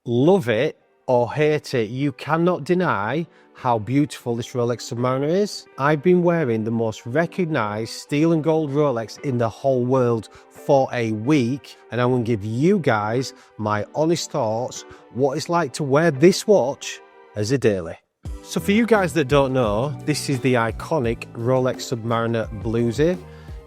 Love it or hate it, you cannot deny how beautiful this Rolex Submariner is. I've been wearing the most recognized steel and gold Rolex in the whole world for a week, and I'm going to give you guys my honest thoughts what it's like to wear this watch as a daily. So for you guys that don't know, this is the iconic Rolex Submariner Bluesy.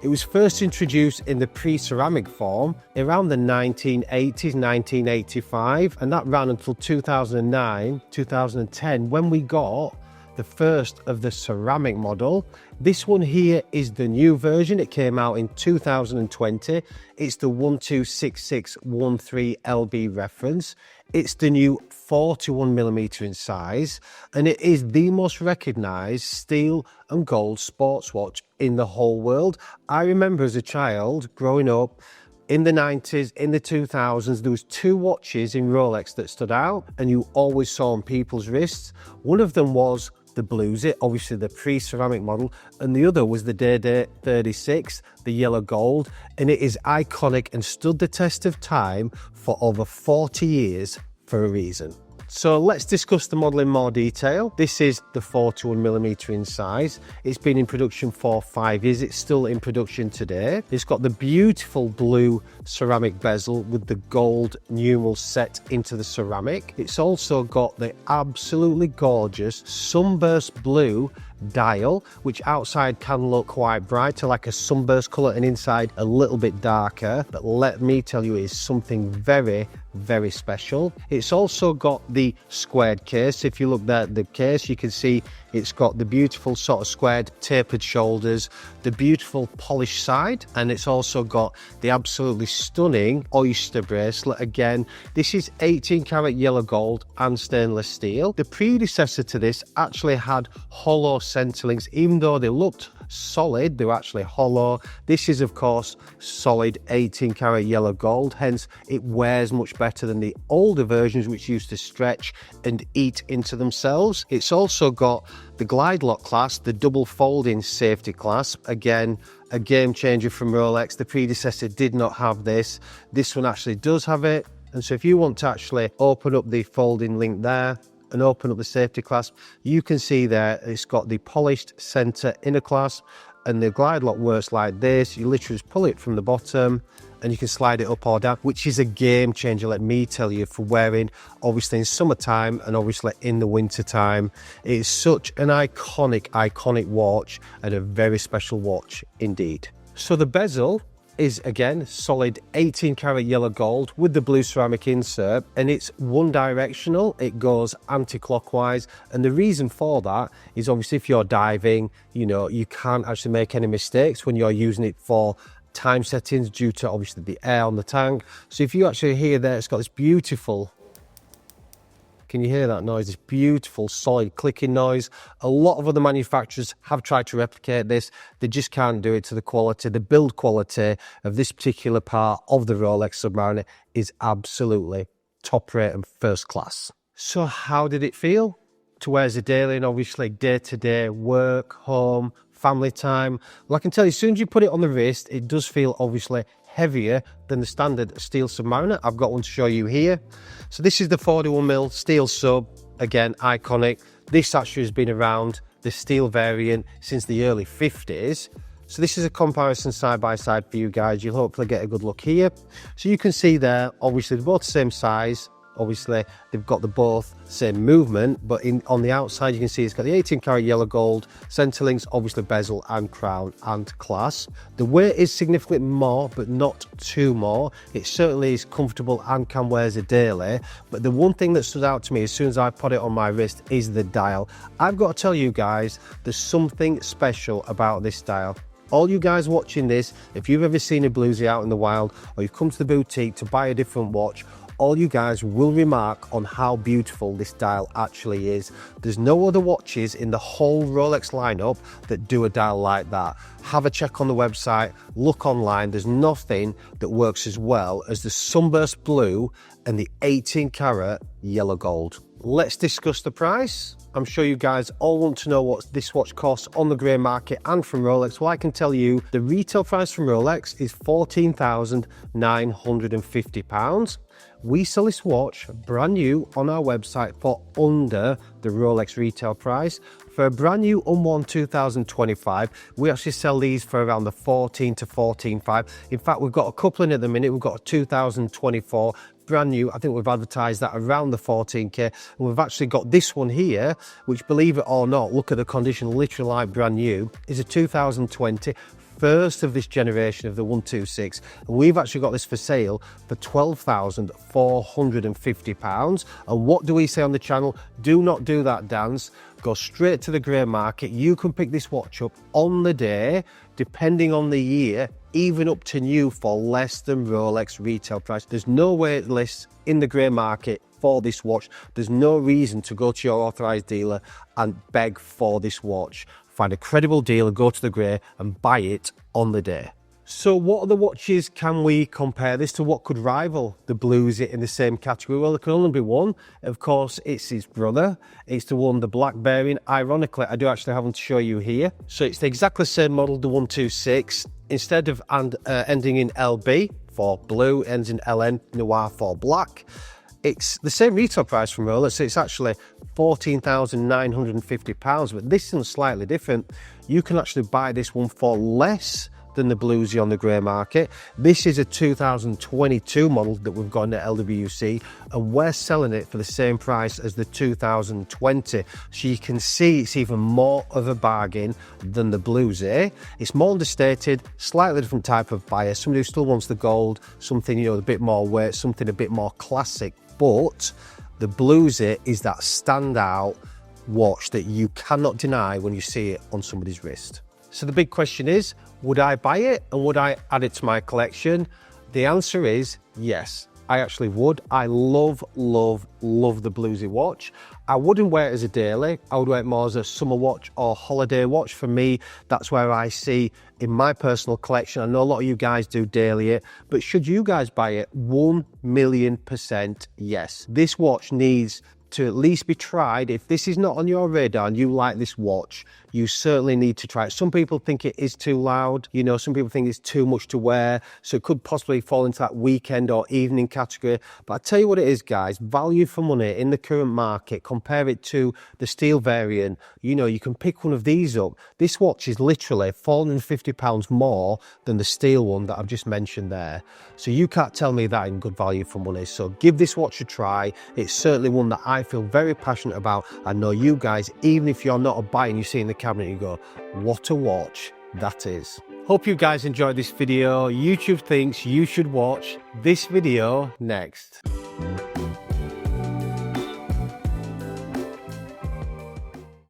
It was first introduced in the pre-ceramic form around the 1980s, 1985, and that ran until 2009, 2010, when we got the first of the ceramic model. This one here is the new version. It came out in 2020. It's the 126613LB reference. It's the new 41mm in size, and it is the most recognized steel and gold sports watch in the whole world. I remember as a child growing up in the 90s, in the 2000s, there was two watches in Rolex that stood out and you always saw on people's wrists. One of them was the Bluesy, obviously the pre-ceramic model, and the other was the Day 36, the yellow gold, and it is iconic and stood the test of time for over 40 years for a reason. So let's discuss the model in more detail. This is the 41mm in size. It's been in production for 5 years. It's still in production today. It's got the beautiful blue ceramic bezel with the gold numerals set into the ceramic. It's also got the absolutely gorgeous sunburst blue dial, which outside can look quite brighter, like a sunburst colour, and inside a little bit darker. But let me tell you, it is something very, very special. It's also got the squared case. If you look there at the case, you can see it's got the beautiful sort of squared tapered shoulders, the beautiful polished side, and it's also got the absolutely stunning oyster bracelet. Again, this is 18 karat yellow gold and stainless steel. The predecessor to this actually had hollow centerlinks. Even though they looked solid, they were actually hollow. This is of course solid 18 karat yellow gold, hence it wears much better than the older versions which used to stretch and eat into themselves. It's also got the glide lock class, the double folding safety clasp. Again, a game changer from Rolex. The predecessor did not have this. This one actually does have it. And so if you want to actually open up the folding link there and open up the safety clasp, you can see there it's got the polished center inner clasp, and the glide lock works like this. You literally just pull it from the bottom and you can slide it up or down, which is a game changer, let me tell you, for wearing obviously in summertime and obviously in the winter time. It is such an iconic watch and a very special watch indeed. So the bezel is again solid 18 karat yellow gold with the blue ceramic insert, and it's one directional. It goes anti-clockwise, and the reason for that is obviously if you're diving, you know, you can't actually make any mistakes when you're using it for time settings due to obviously the air on the tank. So if you actually hear there, it's got this beautiful, can you hear that noise? This beautiful solid clicking noise. A lot of other manufacturers have tried to replicate this. They just can't do it to the quality. The build quality of this particular part of the Rolex Submariner is absolutely top rate and first class. So how did it feel to wear as a daily and obviously day-to-day work, home, family time? Well, I can tell you, as soon as you put it on the wrist, it does feel obviously heavier than the standard steel Submariner. I've got one to show you here. So this is the 41mm steel sub, again iconic. This actually has been around, the steel variant, since the early 50s. So this is a comparison side by side for you guys. You'll hopefully get a good look here. So you can see there, obviously they're both the same size. Obviously they've got the both same movement, but on the outside you can see it's got the 18 karat yellow gold center links, obviously bezel and crown and clasp. The weight is significantly more, but not too more. It certainly is comfortable and can wear as a daily. But the one thing that stood out to me as soon as I put it on my wrist is the dial. I've got to tell you guys, there's something special about this dial. All you guys watching this, if you've ever seen a Bluesy out in the wild, or you've come to the boutique to buy a different watch, all you guys will remark on how beautiful this dial actually is. There's no other watches in the whole Rolex lineup that do a dial like that. Have a check on the website, look online. There's nothing that works as well as the sunburst blue and the 18 karat yellow gold. Let's discuss the price. I'm sure you guys all want to know what this watch costs on the grey market and from Rolex. Well, I can tell you the retail price from Rolex is £14,950. We sell this watch brand new on our website for under the Rolex retail price. For a brand new unworn 2025, we actually sell these for around the 14 to 14.5. In fact, we've got a couple in at the minute. We've got a 2024 brand new. I think we've advertised that around the 14k, and we've actually got this one here, which, believe it or not, look at the condition, literally like brand new, is a 2020, first of this generation of the 126, and we've actually got this for sale for £12,450. And what do we say on the channel? Do not do that dance. Go straight to the grey market. You can pick this watch up on the day, depending on the year, even up to new, for less than Rolex retail price. There's no wait list in the grey market for this watch. There's no reason to go to your authorised dealer and beg for this watch. Find a credible dealer, go to the grey and buy it on the day. So what other watches can we compare this to? What could rival the Bluesy in the same category? Well, there can only be one. Of course, it's his brother. It's the one, the black bearing. Ironically, I do actually have them to show you here. So it's the exactly same model, the 126. Instead of ending in LB for blue, it ends in LN, noir for black. It's the same retail price from Rolex, so it's actually £14,950, but this one's slightly different. You can actually buy this one for less than the Bluesy on the grey market. This is a 2022 model that we've got in the LWC, and we're selling it for the same price as the 2020. So you can see it's even more of a bargain than the Bluesy. It's more understated, slightly different type of buyer. Somebody who still wants the gold, something, you know, a bit more weight, something a bit more classic. But the Bluesy is that standout watch that you cannot deny when you see it on somebody's wrist. So the big question is, would I buy it and would I add it to my collection? The answer is yes, I actually would. I love, love, love the Bluesy watch. I wouldn't wear it as a daily. I would wear it more as a summer watch or holiday watch. For me, that's where I see in my personal collection. I know a lot of you guys do daily it, but should you guys buy it? 1,000,000% yes. This watch needs to at least be tried. If this is not on your radar and you like this watch, you certainly need to try it. Some people think it is too loud, you know, some people think it's too much to wear, so it could possibly fall into that weekend or evening category. But I tell you what it is, guys, value for money in the current market. Compare it to the steel variant. You know, you can pick one of these up. This watch is literally £450 more than the steel one that I've just mentioned there. So you can't tell me that in good value for money. So give this watch a try. It's certainly one that I feel very passionate about. I know you guys, even if you're not a buyer and you see in the cabinet, you go, what a watch that is. Hope you guys enjoyed this video. YouTube thinks you should watch this video next.